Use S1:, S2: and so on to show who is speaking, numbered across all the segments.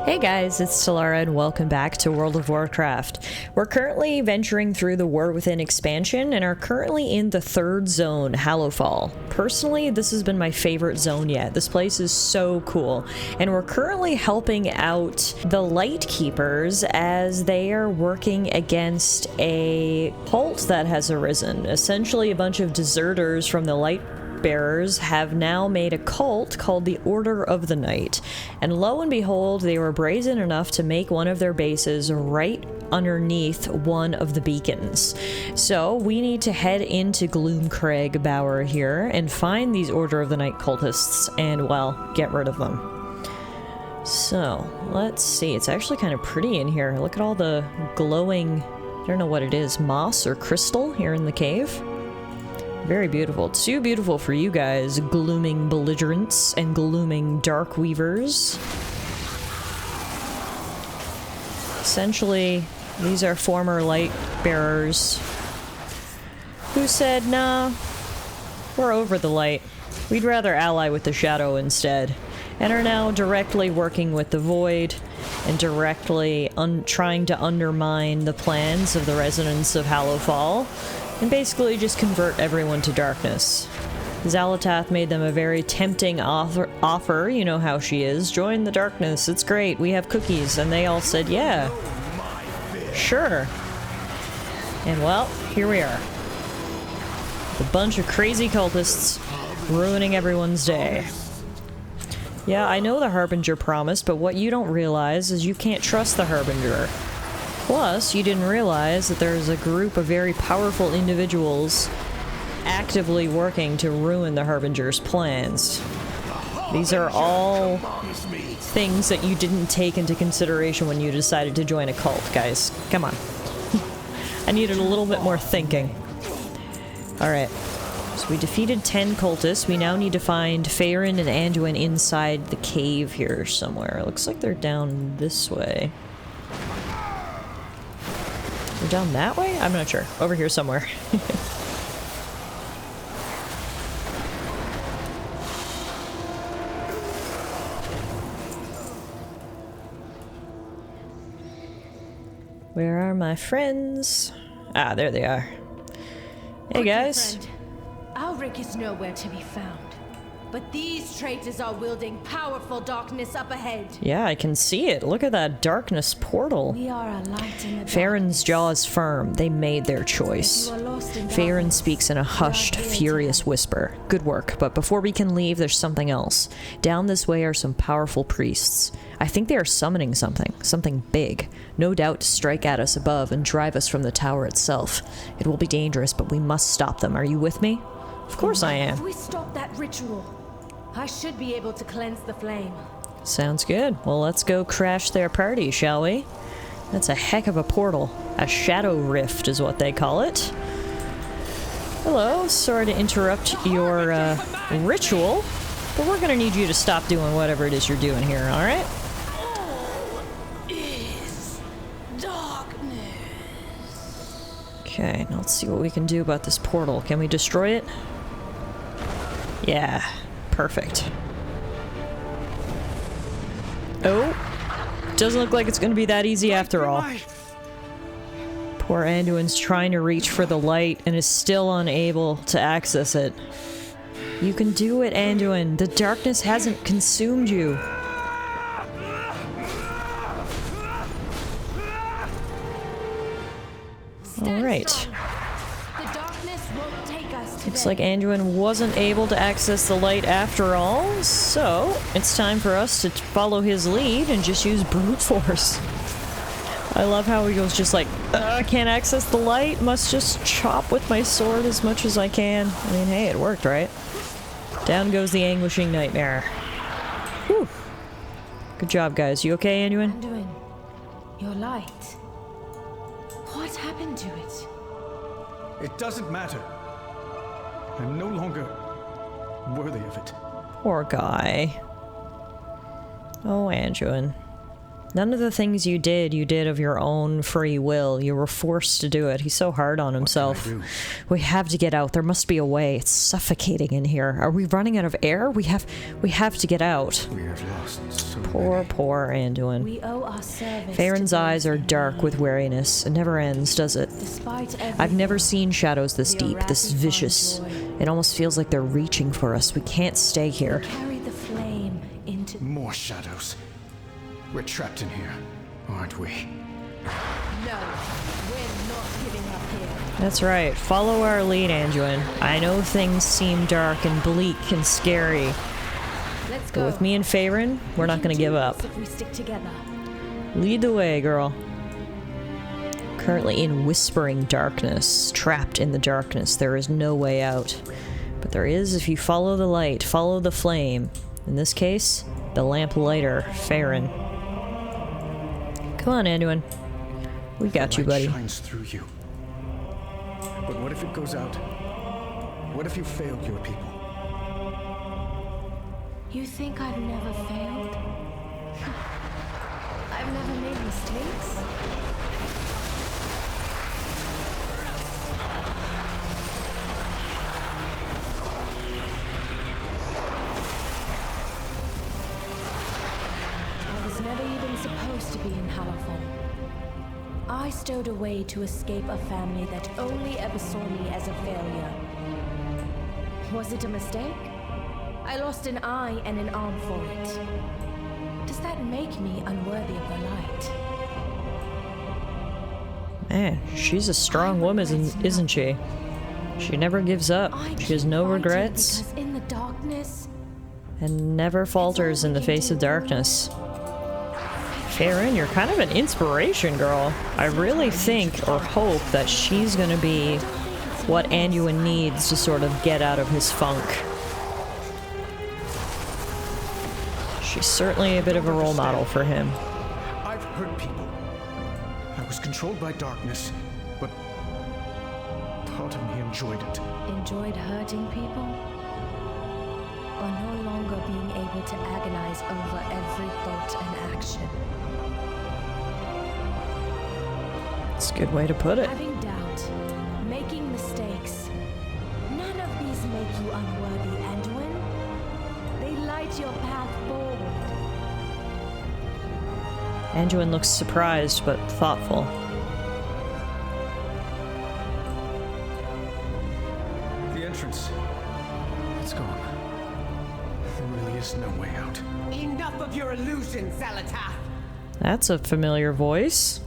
S1: Hey guys, it's Tallara and welcome back to World of Warcraft. We're currently venturing through the War Within expansion and are currently in the third zone, Hallowfall. Personally, this has been my favorite zone yet. This place is so cool. And we're currently helping out the Light Keepers as they are working against a cult that has arisen. Essentially a bunch of deserters from the Light Bearers have now made a cult called the Order of the Night, and lo and behold, they were brazen enough to make one of their bases right underneath one of the beacons. So we need to head into Gloomcrag Bower here and find these Order of the Night cultists and, well, get rid of them. So let's see, it's actually kind of pretty in here. Look at all the glowing, I don't know what it is, moss or crystal here in the cave. Very beautiful. Too beautiful for you guys, glooming belligerents and glooming dark weavers. Essentially, these are former light bearers who said, nah, we're over the light. We'd rather ally with the shadow instead, and are now directly working with the void and directly trying to undermine the plans of the residents of Hallowfall. And basically just convert everyone to darkness. Xalatath made them a very tempting offer, you know how she is. Join the darkness, it's great, we have cookies. And they all said, yeah, sure. And well, here we are. A bunch of crazy cultists ruining everyone's day. Yeah, I know the Harbinger promised, but what you don't realize is you can't trust the Harbinger. Plus, you didn't realize that there's a group of very powerful individuals actively working to ruin the Harbinger's plans. These are all things that you didn't take into consideration when you decided to join a cult, guys. Come on. I needed a little bit more thinking. Alright. So we defeated 10 cultists. We now need to find Farron and Anduin inside the cave here somewhere. Looks like they're down this way. We're down that way? I'm not sure. Over here somewhere. Where are my friends? Ah, there they are. Hey guys.
S2: Alric is nowhere to be found. But these traitors are wielding powerful darkness up ahead.
S1: Yeah, I can see it. Look at that darkness portal.
S2: We are a light in the
S1: Farron's jaw is firm. They made their choice. Farron speaks in a hushed, furious whisper. Good work, but before we can leave, there's something else. Down this way are some powerful priests. I think they are summoning something big. No doubt to strike at us above and drive us from the tower itself. It will be dangerous, but we must stop them. Are you with me? Of course I am.
S2: If we stop that ritual, I should be able to cleanse the flame.
S1: Sounds good. Well, let's go crash their party, shall we? That's a heck of a portal. A shadow rift is what they call it. Hello, sorry to interrupt your ritual, but we're gonna need you to stop doing whatever it is you're doing here, alright?
S2: All is darkness.
S1: Okay, now let's see what we can do about this portal. Can we destroy it? Yeah. Perfect. Oh, doesn't look like it's gonna be that easy after all. Poor Anduin's trying to reach for the light and is still unable to access it. You can do it, Anduin. The darkness hasn't consumed you. Alright. Looks like Anduin wasn't able to access the light after all, so it's time for us to follow his lead and just use brute force. I love how he goes just like, I can't access the light, must just chop with my sword as much as I can. I mean, hey, it worked, right? Down goes the anguishing nightmare. Whew. Good job, guys. You okay, Anduin?
S2: Anduin, your light. What happened to it?
S3: It doesn't matter. I'm no longer worthy of it.
S1: Poor guy. Oh, Anduin. None of the things you did of your own free will. You were forced to do it. He's so hard on himself. We have to get out. There must be a way. It's suffocating in here. Are we running out of air? We have to get out.
S3: We have lost so
S1: Poor Anduin.
S2: We owe our service.
S1: Farron's eyes are dark with weariness. It never ends, does it? I've never seen shadows this deep, this vicious. It almost feels like they're reaching for us. We can't stay here.
S2: Carry the flame into
S3: more shadows. We're trapped in here, aren't we?
S2: No, we're not giving up here.
S1: That's right. Follow our lead, Anduin. I know things seem dark and bleak and scary.
S2: Let's
S1: But
S2: go.
S1: with me and Farron, we're not gonna give up.
S2: If we stick together.
S1: Lead the way, girl. Currently in whispering darkness, trapped in the darkness. There is no way out. But there is if you follow the light, follow the flame. In this case, the lamplighter, Farron. Come on, Anduin. We got you,
S3: The light
S1: buddy.
S3: shines through you. But what if it goes out? What if you failed your people?
S2: You think I've never failed? I've never made mistakes? I was never even supposed to be in Hallowfall. I stowed away to escape a family that only ever saw me as a failure. Was it a mistake? I lost an eye and an arm for it. Does that make me unworthy of the light?
S1: Man, she's a strong woman, isn't she? She never gives up. She has no regrets
S2: Because in the darkness,
S1: and never falters in the face of darkness. Farron, you're kind of an inspiration, girl. I really think or hope that she's gonna be what Anduin needs to sort of get out of his funk. She's certainly a bit of a role model for him.
S3: I've hurt people. I was controlled by darkness, but part of me enjoyed it.
S2: enjoyed hurting people? Or no longer being able to agonize over every thought and action?
S1: It's a good way to put it.
S2: Having doubt, making mistakes. None of these make you unworthy, Anduin. They light your path forward.
S1: Anduin looks surprised but thoughtful.
S3: The entrance. It's gone. There really is no way out.
S4: Enough of your illusions, Zalatath!
S1: That's a familiar voice.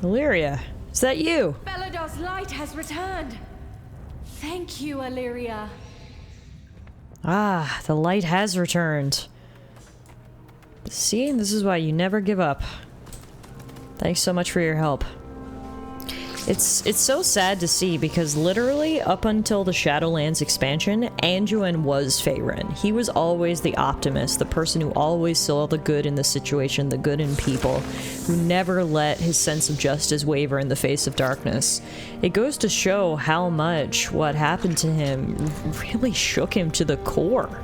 S1: Illyria, is that you?
S2: Mereldhar's light has returned. Thank you, Illyria.
S1: Ah, the light has returned. See, this is why you never give up. Thanks so much for your help. It's so sad to see because literally up until the Shadowlands expansion, Anduin was Faerun. He was always the optimist, the person who always saw the good in the situation, the good in people, who never let his sense of justice waver in the face of darkness. It goes to show how much what happened to him really shook him to the core.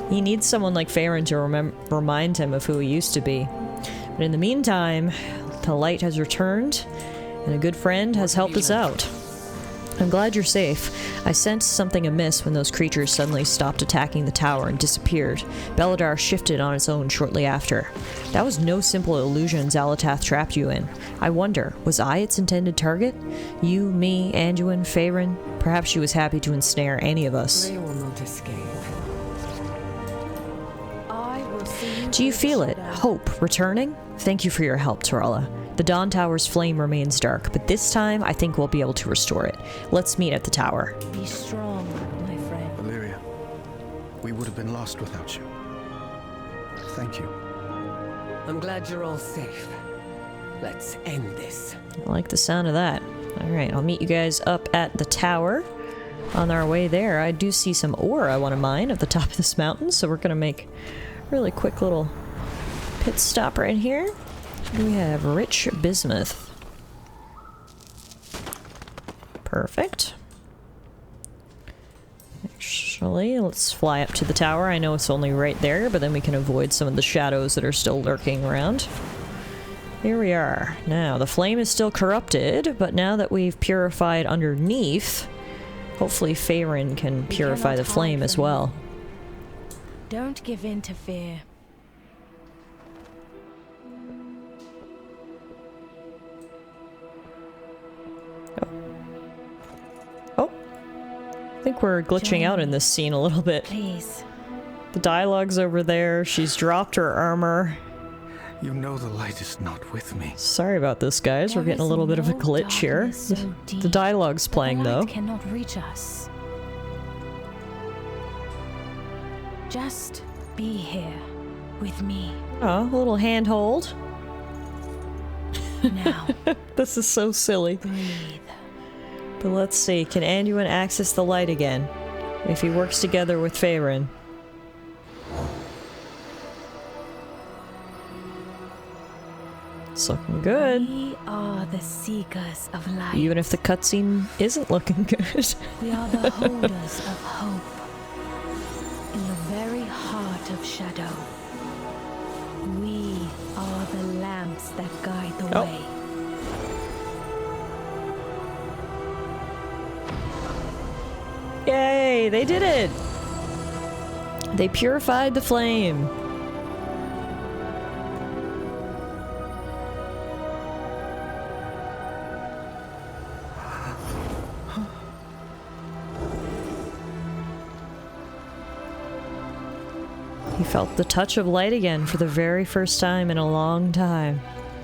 S1: He needs someone like Faerun to remind him of who he used to be. But in the meantime, the light has returned, and a good friend has helped us out. I'm glad you're safe. I sensed something amiss when those creatures suddenly stopped attacking the tower and disappeared. Mereldar shifted on its own shortly after. That was no simple illusion Zalatath trapped you in. I wonder, was I its intended target? You, me, Anduin, Faerun? Perhaps she was happy to ensnare any of us.
S4: They will not escape.
S2: I will see you.
S1: Do you feel it? Hope returning? Thank you for your help, Tallara. The Dawn Tower's flame remains dark, but this time I think we'll be able to restore it. Let's meet at the tower.
S2: Be strong, my friend.
S3: Illyria, we would have been lost without you. Thank you.
S4: I'm glad you're all safe. Let's end this.
S1: I like the sound of that. Alright, I'll meet you guys up at the tower. On our way there, I do see some ore I want to mine at the top of this mountain, so we're going to make a really quick little pit stop right here. We have rich bismuth. Perfect. Actually, let's fly up to the tower. I know it's only right there, but then we can avoid some of the shadows that are still lurking around. Here we are. Now, the flame is still corrupted, but now that we've purified underneath, hopefully Faerun can purify the flame as well.
S2: Don't give in to fear.
S1: Oh. I think we're glitching out in this scene a little bit.
S2: Please.
S1: The dialogue's over there. She's dropped her armor.
S3: You know the light is not with me.
S1: Sorry about this, guys. We're getting a little bit of a glitch here. The dialogue's playing, though.
S2: The light cannot reach us. Just be here with me.
S1: Oh, a little handhold.
S2: Now.
S1: This is so silly.
S2: Breathe.
S1: But let's see. Can Anduin access the light again? If he works together with Faerun. It's looking good.
S2: We are the seekers of light.
S1: Even if the cutscene isn't looking good.
S2: We are the holders of hope. In the very heart of shadow. We are the lamps that guide the way.
S1: Yay! They did it! They purified the flame. He felt the touch of light again for the very first time in a long time.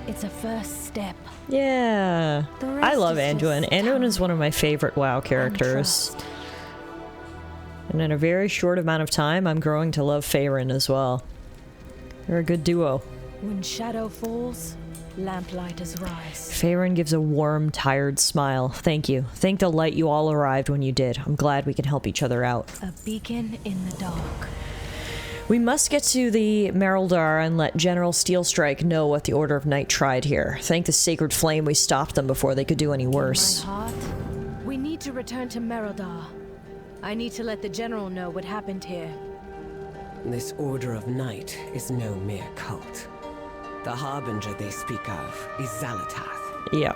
S2: It's a first step.
S1: Yeah. I love Anduin. Anduin is one of my favorite WoW characters. And in a very short amount of time, I'm growing to love Faerun as well. They're a good duo.
S2: When shadow falls, lamplighters rise.
S1: Faerun gives a warm, tired smile. Thank you. Thank the light you all arrived when you did. I'm glad we can help each other out.
S2: A beacon in the dark.
S1: We must get to the Mereldar and let General Steelstrike know what the Order of Night tried here. Thank the Sacred Flame we stopped them before they could do any worse.
S2: In my heart, we need to return to Mereldar. I need to let the General know what happened here.
S4: This Order of Night is no mere cult. The Harbinger they speak of is Xalatath.
S1: Yeah.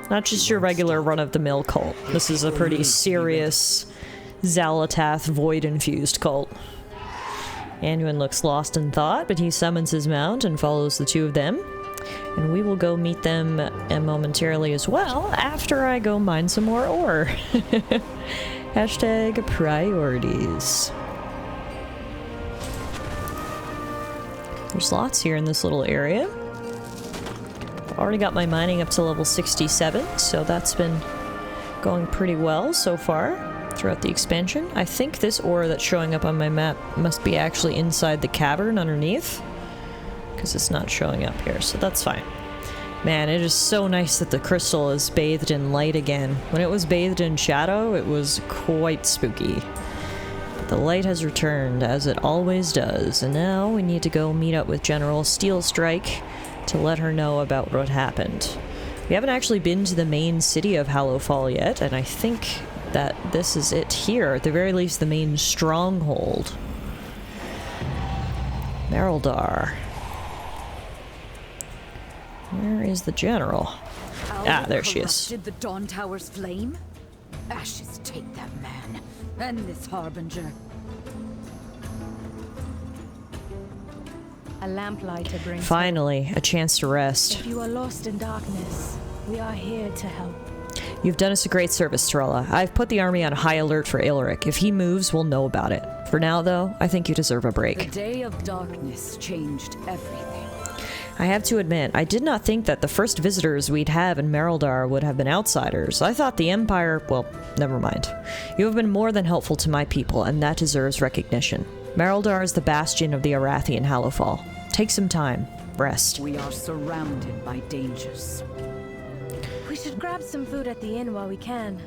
S1: Not just your regular run-of-the-mill cult. This is a pretty serious Xalatath void-infused cult. Anduin looks lost in thought, but he summons his mount and follows the two of them. And we will go meet them momentarily as well, after I go mine some more ore. Hashtag priorities. There's lots here in this little area. Already got my mining up to level 67, so that's been going pretty well so far throughout the expansion. I think this ore that's showing up on my map must be actually inside the cavern underneath, because it's not showing up here, so that's fine. Man, it is so nice that the crystal is bathed in light again. When it was bathed in shadow, it was quite spooky. But the light has returned, as it always does, and now we need to go meet up with General Steelstrike to let her know about what happened. We haven't actually been to the main city of Hallowfall yet, and I think that this is it here, at the very least the main stronghold. Mereldar. Where is the general? Ah, there she is.
S5: Did the Dawn Tower's flame? Ashes take that man, and this Harbinger.
S2: A lamplighter brings
S1: Finally, a chance to rest.
S2: If you are lost in darkness, we are here to help.
S1: You've done us a great service, Tallara. I've put the army on high alert for Aelric. If he moves, we'll know about it. For now, though, I think you deserve a break.
S5: The day of darkness changed everything.
S1: I have to admit, I did not think that the first visitors we'd have in Mereldar would have been outsiders. I thought the Empire... well, never mind. You have been more than helpful to my people, and that deserves recognition. Mereldar is the bastion of the Arathi in Hallowfall. Take some time. Rest.
S5: We are surrounded by dangers.
S2: We should grab some food at the inn while we can.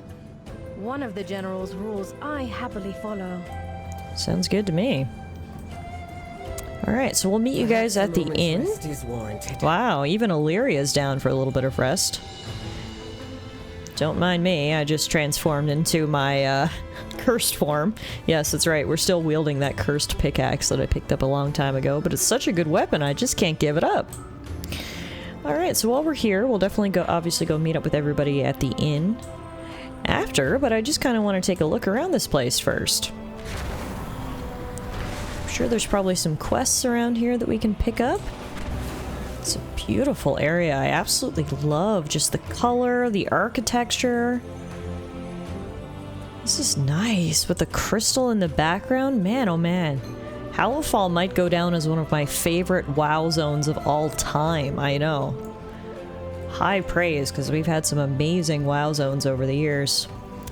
S2: One of the General's rules I happily follow.
S1: Sounds good to me. Alright, so we'll meet you guys at the inn. Wow, even Illyria's down for a little bit of rest. Don't mind me, I just transformed into my cursed form. Yes, that's right. We're still wielding that cursed pickaxe that I picked up a long time ago, but it's such a good weapon, I just can't give it up. Alright, so while we're here, we'll definitely obviously go meet up with everybody at the inn after, but I just kind of want to take a look around this place first. I'm sure there's probably some quests around here that we can pick up. It's a beautiful area. I absolutely love just the color, the architecture. This is nice with the crystal in the background. Man, oh man. Hallowfall might go down as one of my favorite WoW zones of all time. I know. High praise, because we've had some amazing WoW zones over the years.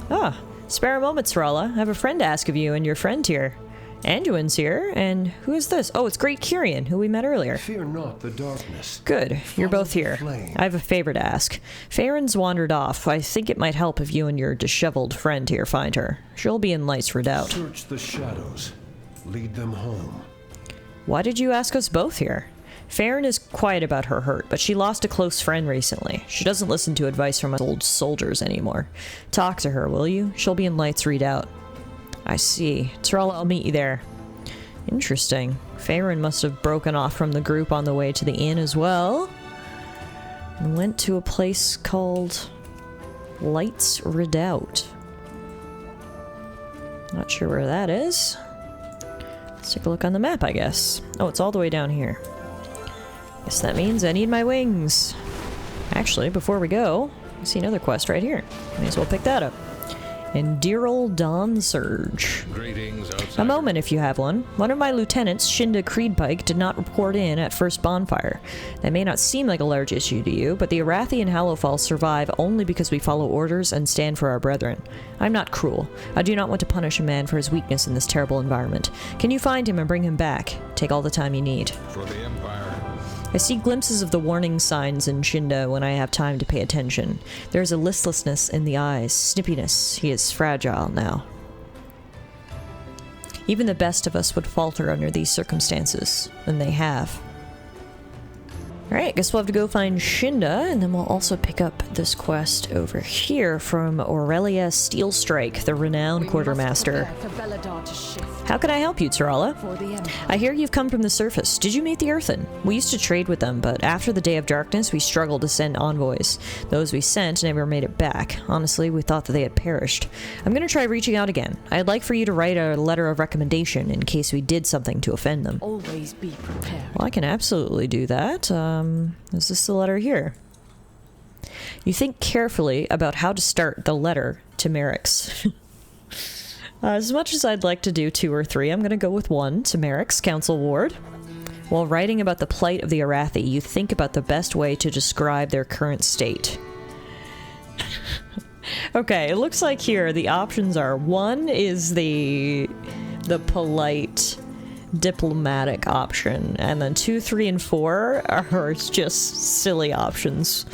S1: Ah, spare a moment, Tallara. I have a friend to ask of you and your friend here. Anduin's here, and who is this? Oh, it's Great Kyrian, who we met earlier.
S6: Fear not the darkness.
S1: Good, you're both here. I have a favor to ask. Farron's wandered off. I think it might help if you and your disheveled friend here find her. She'll be in Light's Redoubt.
S6: Search the shadows. Lead them home.
S1: Why did you ask us both here? Farron is quiet about her hurt, but she lost a close friend recently. She doesn't listen to advice from us old soldiers anymore. Talk to her, will you? She'll be in Light's Redoubt. I see. Tallara, I'll meet you there. Interesting. Farron must have broken off from the group on the way to the inn as well. And went to a place called Light's Redoubt. Not sure where that is. Let's take a look on the map, I guess. Oh, it's all the way down here. Guess that means I need my wings. Actually, before we go, I see another quest right here. May as well pick that up. And dear old Dawn Surge.
S7: Greetings, outsider.
S1: A moment if you have one. One of my lieutenants, Shinda Creedpike, did not report in at first bonfire. That may not seem like a large issue to you, but the Arathi and Hallowfall survive only because we follow orders and stand for our brethren. I'm not cruel. I do not want to punish a man for his weakness in this terrible environment. Can you find him and bring him back? Take all the time you need.
S7: For the Empire.
S1: I see glimpses of the warning signs in Shinda when I have time to pay attention. There is a listlessness in the eyes, snippiness. He is fragile now. Even the best of us would falter under these circumstances, and they have. Alright, guess we'll have to go find Shinda, and then we'll also pick up this quest over here from Aurelia Steelstrike, the renowned quartermaster. How can I help you, Tallara? I hear you've come from the surface. Did you meet the Earthen? We used to trade with them, but after the Day of Darkness, we struggled to send envoys. Those we sent never made it back. Honestly, we thought that they had perished. I'm going to try reaching out again. I'd like for you to write a letter of recommendation in case we did something to offend them.
S5: Always be prepared.
S1: Well, I can absolutely do that. Is this the letter here? You think carefully about how to start the letter to Merrick's. As much as I'd like to do 2 or 3, I'm going to go with 1 to Merrick's Council Ward. While writing about the plight of the Arathi, you think about the best way to describe their current state. Okay, it looks like here the options are 1 is the polite diplomatic option, and then 2, 3, and 4 are just silly options.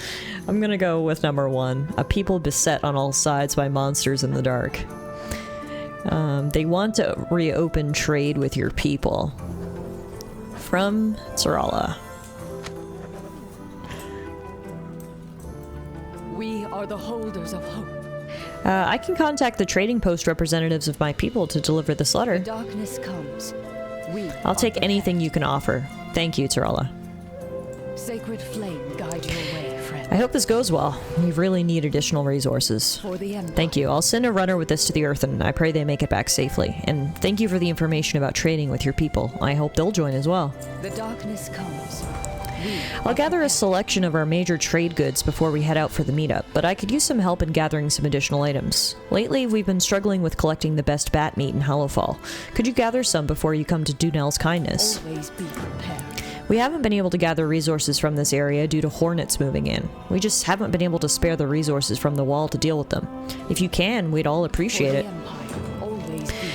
S1: I'm gonna go with number 1, a people beset on all sides by monsters in the dark. They want to reopen trade with your people. From Tallara.
S5: We are the holders of hope.
S1: I can contact the trading post representatives of my people to deliver this letter.
S5: The darkness comes.
S1: I'll take anything you can offer. Thank you, Tallara.
S5: Sacred flame guide your way, friend.
S1: I hope this goes well. We really need additional resources.
S5: For the Empire.
S1: Thank you. I'll send a runner with this to the Earthen. I pray they make it back safely. And thank you for the information about trading with your people. I hope they'll join as well.
S5: The darkness comes.
S1: I'll gather a selection of our major trade goods before we head out for the meetup, but I could use some help in gathering some additional items. Lately, we've been struggling with collecting the best bat meat in Hallowfall. Could you gather some before you come to Dunel's kindness?
S5: Always be prepared.
S1: We haven't been able to gather resources from this area due to hornets moving in. We just haven't been able to spare the resources from the wall to deal with them. If you can, we'd all appreciate it.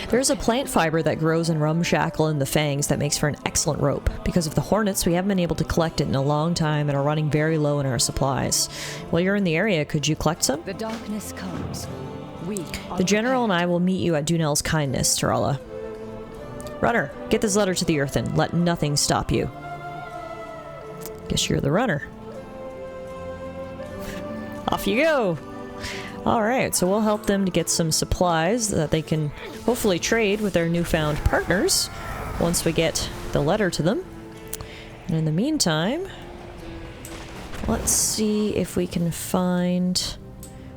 S1: There's a plant fiber that grows in Rumshackle and the Fangs that makes for an excellent rope. Because of the hornets, we haven't been able to collect it in a long time and are running very low in our supplies. While you're in the area, could you collect some?
S5: The darkness comes.
S1: The General and I will meet you at Dunel's kindness, Tallara. Runner, get this letter to the Earthen. Let nothing stop you. Guess you're the runner. Off you go! Alright, so we'll help them to get some supplies that they can hopefully trade with their newfound partners once we get the letter to them. And in the meantime, let's see if we can find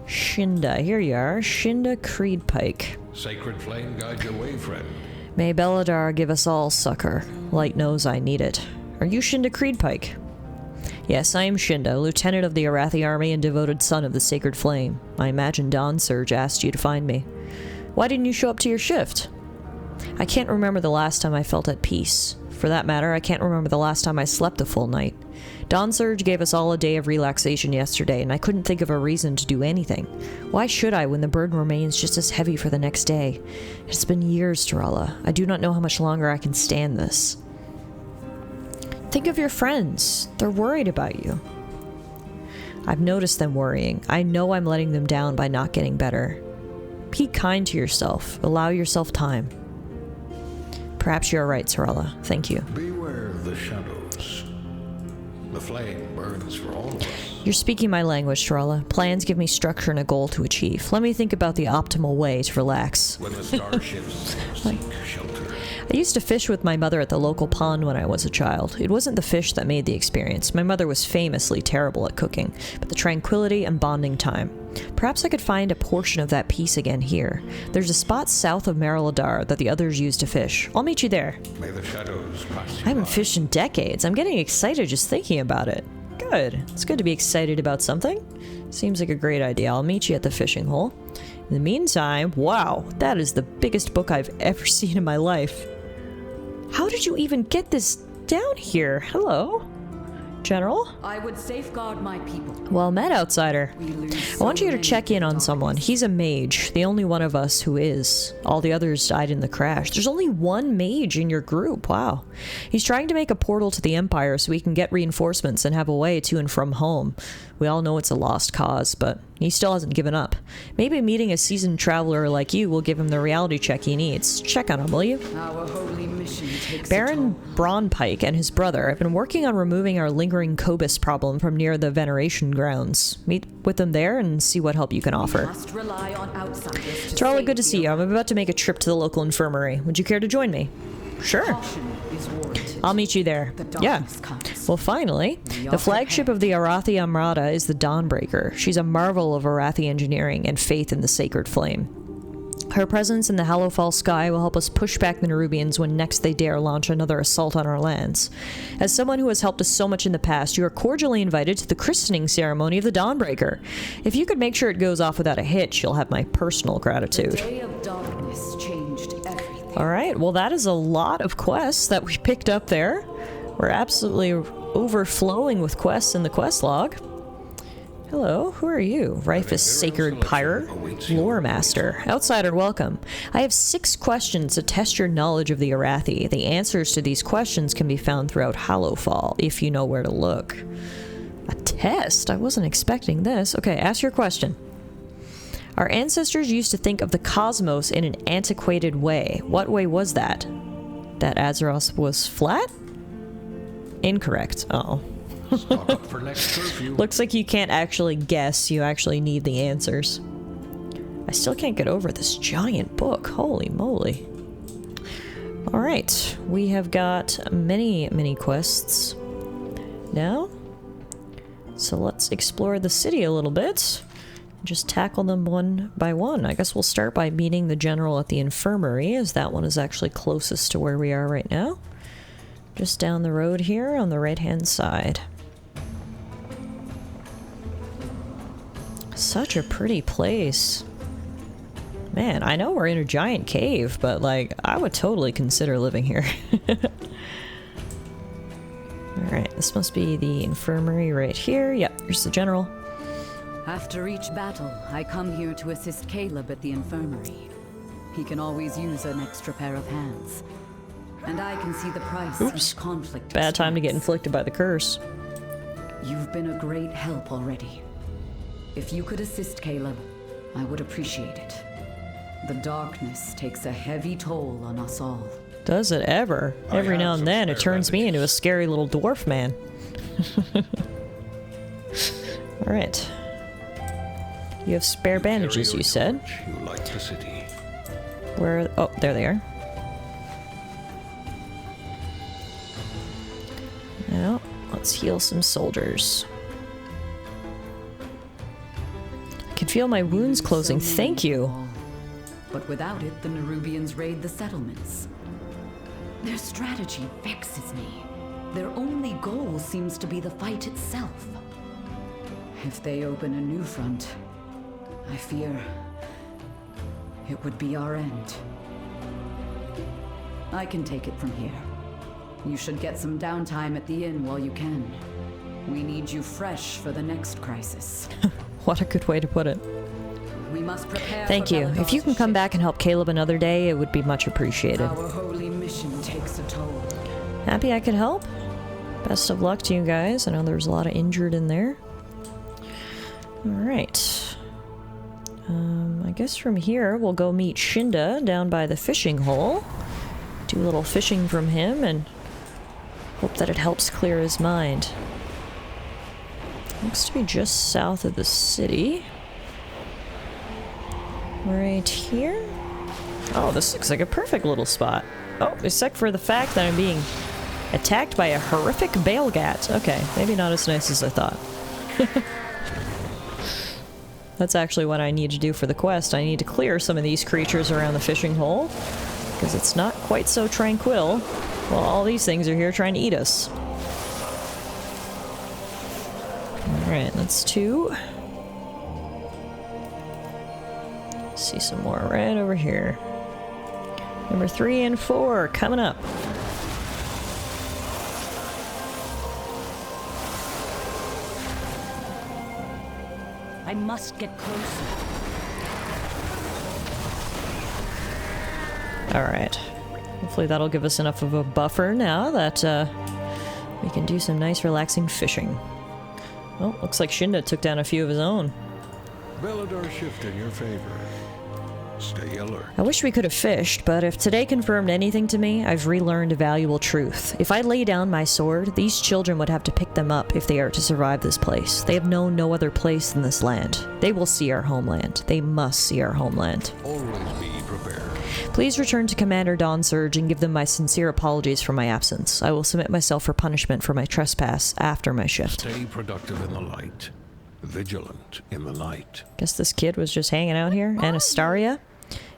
S1: Shinda. Here you are, Shinda Creedpike.
S6: Sacred flame guide your way, friend.
S1: May Mereldar give us all succor. Light knows I need it. Are you Shinda Creedpike? Yes, I am Shinda, lieutenant of the Arathi army and devoted son of the Sacred Flame. I imagine Dawn Surge asked you to find me. Why didn't you show up to your shift? I can't remember the last time I felt at peace. For that matter, I can't remember the last time I slept a full night. Dawn Surge gave us all a day of relaxation yesterday, and I couldn't think of a reason to do anything. Why should I when the burden remains just as heavy for the next day? It's been years, Tallara. I do not know how much longer I can stand this. Think of your friends. They're worried about you. I've noticed them worrying. I know I'm letting them down by not getting better. Be kind to yourself. Allow yourself time. Perhaps you're right, Tallara. Thank you.
S6: Beware of the shadows. The flame burns for all of us.
S1: You're speaking my language, Tallara. Plans give me structure and a goal to achieve. Let me think about the optimal way to relax.
S6: When the starships seek shelter.
S1: I used to fish with my mother at the local pond when I was a child. It wasn't the fish that made the experience. My mother was famously terrible at cooking, but the tranquility and bonding time. Perhaps I could find a portion of that peace again here. There's a spot south of Mereldar that the others use to fish. I'll meet you there.
S6: May the shadows pass you
S1: I haven't
S6: by.
S1: fished in decades. I'm getting excited just thinking about it. Good. It's good to be excited about something. Seems like a great idea. I'll meet you at the fishing hole. In the meantime, wow, that is the biggest book I've ever seen in my life. How did you even get this down here? Hello? General?
S5: I would safeguard my people.
S1: Well met, outsider. I want you to check in on someone. He's a mage, the only one of us who is. All the others died in the crash. There's only one mage in your group. Wow. He's trying to make a portal to the Empire so we can get reinforcements and have a way to and from home. We all know it's a lost cause, but he still hasn't given up. Maybe meeting a seasoned traveler like you will give him the reality check he needs. Check on him, will you?
S5: Our holy mission takes
S1: Baron Braunpyke and his brother have been working on removing our lingering Cobus problem from near the veneration grounds. Meet with them there and see what help you can offer.
S5: must rely on outsiders to
S1: Tarla,
S5: save
S1: good to see you. I'm about to make a trip to the local infirmary. Would you care to join me? Sure.
S5: Caution is warranted.
S1: I'll meet you there.
S5: The
S1: Yeah.
S5: darkness comes.
S1: Well, finally,
S5: We
S1: the
S5: are
S1: flagship
S5: prepared.
S1: of the Arathi Armada is the Dawnbreaker. She's a marvel of Arathi engineering and faith in the sacred flame. Her presence in the Hallowfall sky will help us push back the Nerubians when next they dare launch another assault on our lands. As someone who has helped us so much in the past, you are cordially invited to the christening ceremony of the Dawnbreaker. If you could make sure it goes off without a hitch, you'll have my personal
S5: The
S1: gratitude.
S5: day of darkness changed everything.
S1: Alright, well that is a lot of quests that we picked up there. We're absolutely overflowing with quests in the quest log. Hello, who are you? Rifus Sacred Pyre? Lore Master. Outsider, welcome. I have 6 questions to test your knowledge of the Arathi. The answers to these questions can be found throughout Hallowfall, if you know where to look. A test? I wasn't expecting this. Okay, ask your question. Our ancestors used to think of the cosmos in an antiquated way. What way was that? That Azeroth was flat? Incorrect. Uh-oh.
S6: Stock up for next curfew.
S1: Looks like you can't actually guess, you actually need the answers. I still can't get over this giant book. Holy moly. Alright, we have got many, many quests now. So let's explore the city a little bit. Just tackle them one by one. I guess we'll start by meeting the general at the Infirmary, as that one is actually closest to where we are right now. Just down the road here on the right-hand side. Such a pretty place. Man, I know we're in a giant cave, but like, I would totally consider living here. Alright, this must be the infirmary right here. Yep, here's the general.
S5: After each battle, I come here to assist Caleb at the infirmary. He can always use an extra pair of hands. And I can see the price
S1: Oops.
S5: each conflict
S1: Bad time to get
S5: extracts.
S1: inflicted by the curse.
S5: You've been a great help already. If you could assist Caleb, I would appreciate it. The darkness takes a heavy toll on us all.
S1: Does it ever?
S6: I
S1: Every
S6: have
S1: now and
S6: some
S1: then it
S6: spare
S1: turns me into a
S6: bandages.
S1: scary little dwarf man. Alright. You have spare bandages, you said.
S6: You like the city.
S1: Where? Oh, there they are. Now, let's heal some soldiers. I can feel my wounds closing. Thank you.
S5: But without it, the Nerubians raid the settlements. Their strategy vexes me. Their only goal seems to be the fight itself. If they open a new front, I fear it would be our end. I can take it from here. You should get some downtime at the inn while you can. We need you fresh for the next crisis.
S1: What a good way to put it.
S5: We must prepare.
S1: Thank you. If you can come back and help Caleb another day, it would be much appreciated.
S5: Our holy mission takes a toll.
S1: Happy I could help. Best of luck to you guys. I know there's a lot of injured in there. Alright. I guess from here we'll go meet Shinda down by the fishing hole. Do a little fishing from him and hope that it helps clear his mind. Looks to be just south of the city. Right here? Oh, this looks like a perfect little spot. Oh, except for the fact that I'm being attacked by a horrific Baelgat. Okay, maybe not as nice as I thought. That's actually what I need to do for the quest. I need to clear some of these creatures around the fishing hole, because it's not quite so tranquil while all these things are here trying to eat us. Alright, that's 2. See some more right over here. Number 3 and 4 coming up.
S7: I must get closer.
S1: Alright. Hopefully that'll give us enough of a buffer now that we can do some nice relaxing fishing. Oh, looks like Shinda took down a few of his own.
S6: Mereldar shift in your favor. Stay alert.
S1: I wish we could have fished, but if today confirmed anything to me, I've relearned a valuable truth. If I lay down my sword, these children would have to pick them up if they are to survive this place. They have known no other place than this land. They will see our homeland. They must see our homeland.
S6: Always be prepared.
S1: Please return to Commander Dawn Surge and give them my sincere apologies for my absence. I will submit myself for punishment for my trespass after my shift.
S6: Stay productive in the light. Vigilant in the night.
S1: Guess this kid was just hanging out here. Anastaria?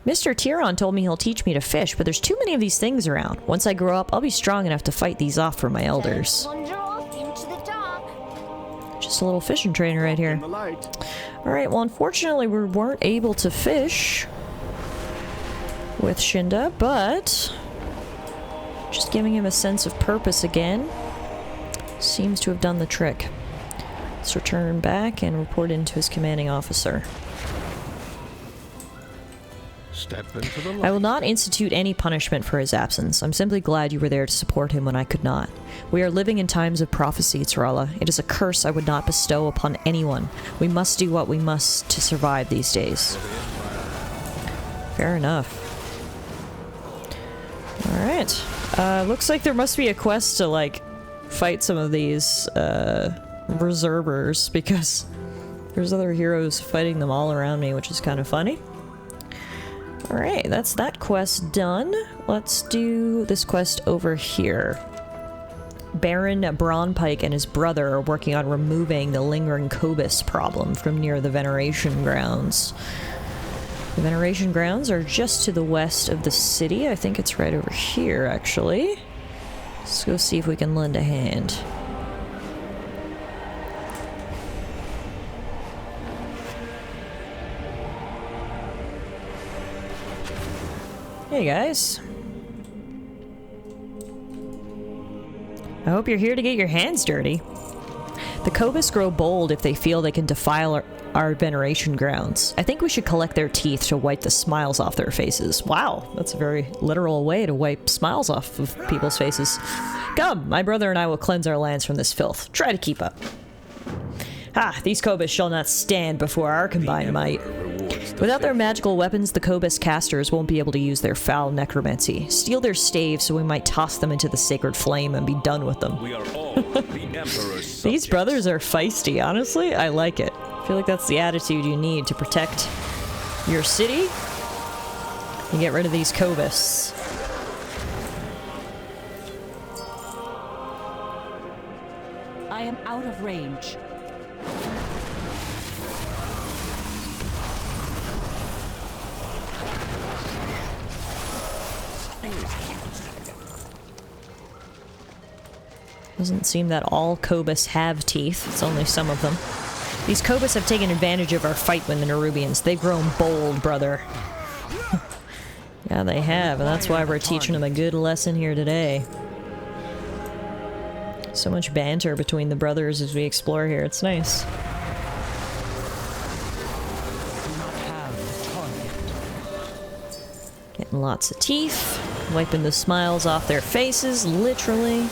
S1: Mr. Tyron told me he'll teach me to fish, but there's too many of these things around. Once I grow up, I'll be strong enough to fight these off for my elders. Just a little fishing trainer right here. Alright, well unfortunately we weren't able to fish with Shinda, but just giving him a sense of purpose again seems to have done the trick. Let's return back and report into his commanding officer.
S6: Step into the light.
S1: I will not institute any punishment for his absence. I'm simply glad you were there to support him when I could not. We are living in times of prophecy, Tallara. It is a curse I would not bestow upon anyone. We must do what we must to survive these days. Fair enough. Alright. Looks like there must be a quest to, like, fight some of these, reservers, because there's other heroes fighting them all around me, which is kind of funny. Alright, that's that quest done. Let's do this quest over here. Baron Braunpyke and his brother are working on removing the lingering Cobus problem from near the Veneration Grounds. The Veneration Grounds are just to the west of the city. I think it's right over here, actually. Let's go see if we can lend a hand. Hey guys. I hope you're here to get your hands dirty. The Cobus grow bold if they feel they can defile our veneration grounds. I think we should collect their teeth to wipe the smiles off their faces. Wow, that's a very literal way to wipe smiles off of people's faces. Come, my brother and I will cleanse our lands from this filth. Try to keep up. Ha, these Cobus shall not stand before our combined might. Without their magical weapons, the Cobus casters won't be able to use their foul necromancy. Steal their staves so we might toss them into the sacred flame and be done with them.
S8: We are all the Emperor's
S1: These brothers are feisty, honestly. I like it. feel like that's the attitude you need to protect your city. You get rid of these Cobus.
S7: I am out of range.
S1: Doesn't seem that all Cobus have teeth. It's only some of them. These Cobus have taken advantage of our fight with the Nerubians. They've grown bold, brother. Yeah, they have, and that's why we're teaching them a good lesson here today. So much banter between the brothers as we explore here. It's nice. Getting lots of teeth. Wiping the smiles off their faces, literally.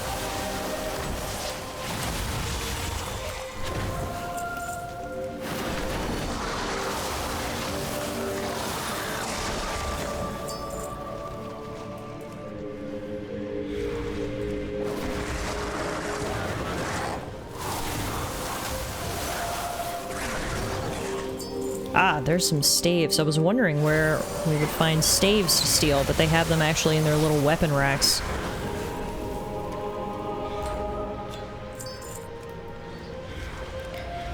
S1: Ah, there's some staves. I was wondering where we would find staves to steal, but they have them actually in their little weapon racks.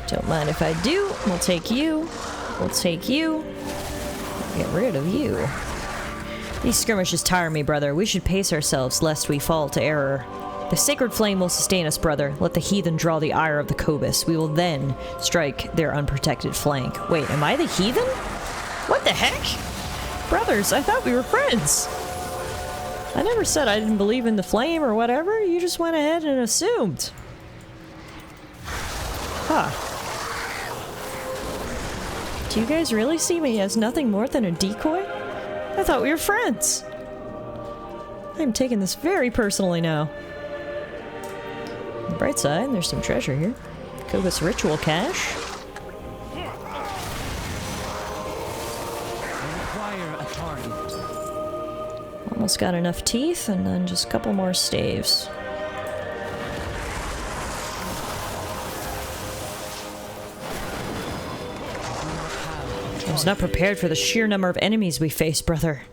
S1: Don't mind if I do. We'll take you. We'll take you. Get rid of you. These skirmishes tire me, brother. We should pace ourselves, lest we fall to error. The sacred flame will sustain us, brother. Let the heathen draw the ire of the Cobus. We will then strike their unprotected flank. Wait, am I the heathen? What the heck? Brothers, I thought we were friends. I never said I didn't believe in the flame or whatever. You just went ahead and assumed. Huh. Do you guys really see me as nothing more than a decoy? I thought we were friends. I'm taking this very personally now. On the bright side, there's some treasure here. Cobus ritual cache. Almost got enough teeth, and then just a couple more staves. I was not prepared for the sheer number of enemies we face, brother.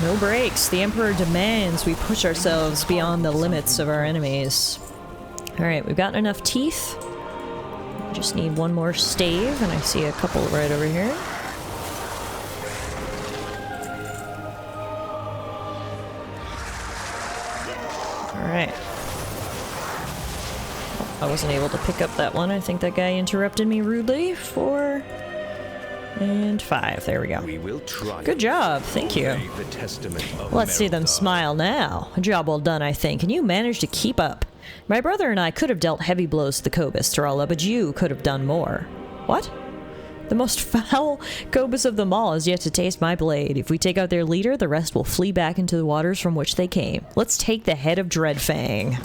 S1: No breaks. The Emperor demands we push ourselves beyond the limits of our enemies. Alright, we've gotten enough teeth. We just need one more stave, and I see a couple right over here. Alright. Oh, I wasn't able to pick up that one. I think that guy interrupted me rudely. 4 and 5. There we go.
S8: We will try.
S1: Good job. Thank you. Let's see them smile now. A job well done, I think. And you managed to keep up. My brother and I could have dealt heavy blows to the Cobus, Tallara, but you could have done more. What? The most foul Cobus of them all has yet to taste my blade. If we take out their leader, the rest will flee back into the waters from which they came. Let's take the head of Dreadfang.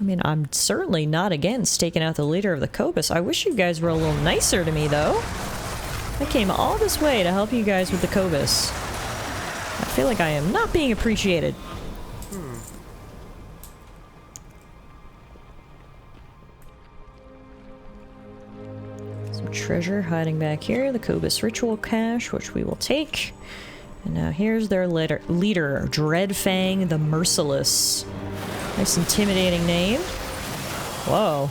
S1: I mean, I'm certainly not against taking out the leader of the Cobus. I wish you guys were a little nicer to me, though. I came all this way to help you guys with the Cobus. I feel like I am not being appreciated. Some treasure hiding back here. The Cobus ritual cache, which we will take. And now here's their leader, Dreadfang the Merciless. Nice intimidating name. Whoa.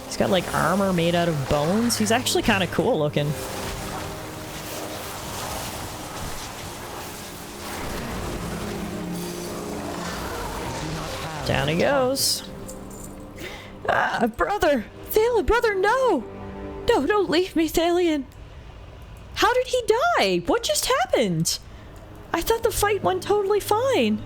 S1: He's got like armor made out of bones. He's actually kind of cool looking. Down he goes. Ah, brother! Thalion, brother, no! No, don't leave me, Thalion! How did he die? What just happened? I thought the fight went totally fine.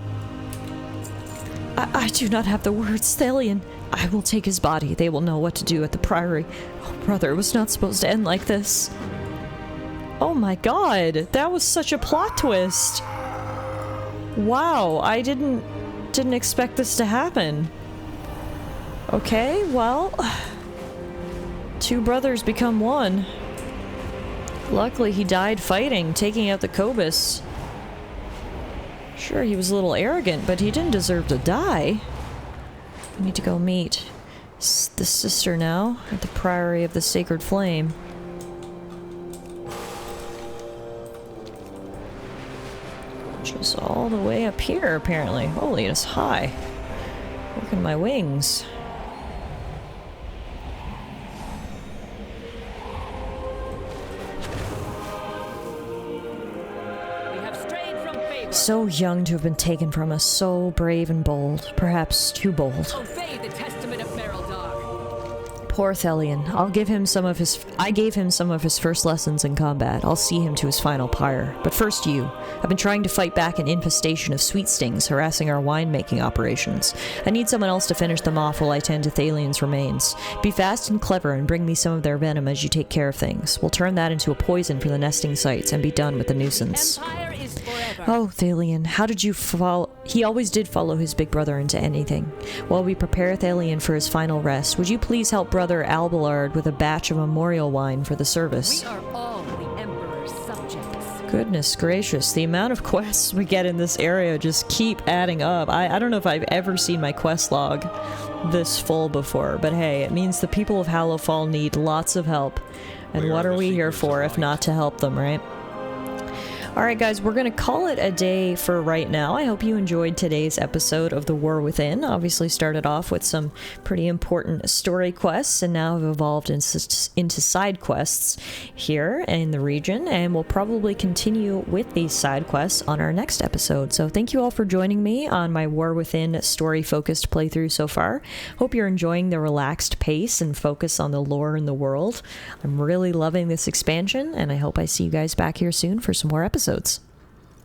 S1: I do not have the words, Thalion. I will take his body. They will know what to do at the Priory. Oh, brother, it was not supposed to end like this. Oh my god, that was such a plot twist. Wow, I didn't expect this to happen. Okay, well, two brothers become one. Luckily he died fighting, taking out the Cobus. Sure, he was a little arrogant, but he didn't deserve to die. We need to go meet the sister now at the Priory of the Sacred Flame. Which is all the way up here, apparently. Holy, it's high. Working my wings. So young to have been taken from us, so brave and bold, perhaps too bold.
S4: Obey the testament of Mereldar.
S1: Poor Thelion. I gave him some of his first lessons in combat. I'll see him to his final pyre. But first you. I've been trying to fight back an infestation of sweet stings harassing our winemaking operations. I need someone else to finish them off while I tend to Thalion's remains. Be fast and clever and bring me some of their venom as you take care of things. We'll turn that into a poison for the nesting sites and be done with the nuisance.
S4: Empire is forever.
S1: Oh, Thalion, how did you follow? He always did follow his big brother into anything. While we prepare Thalion for his final rest, would you please help Brother Albelard with a batch of memorial wine for the service?
S4: We are all the Emperor's subjects.
S1: Goodness gracious, the amount of quests we get in this area just keep adding up. I don't know if I've ever seen my quest log this full before, but hey, it means the people of Hallowfall need lots of help. And what are we here for if not to help them, right? Alright guys, we're going to call it a day for right now. I hope you enjoyed today's episode of The War Within. Obviously started off with some pretty important story quests and now have evolved into side quests here in the region, and we'll probably continue with these side quests on our next episode. So thank you all for joining me on my War Within story-focused playthrough so far. Hope you're enjoying the relaxed pace and focus on the lore in the world. I'm really loving this expansion, and I hope I see you guys back here soon for some more episodes.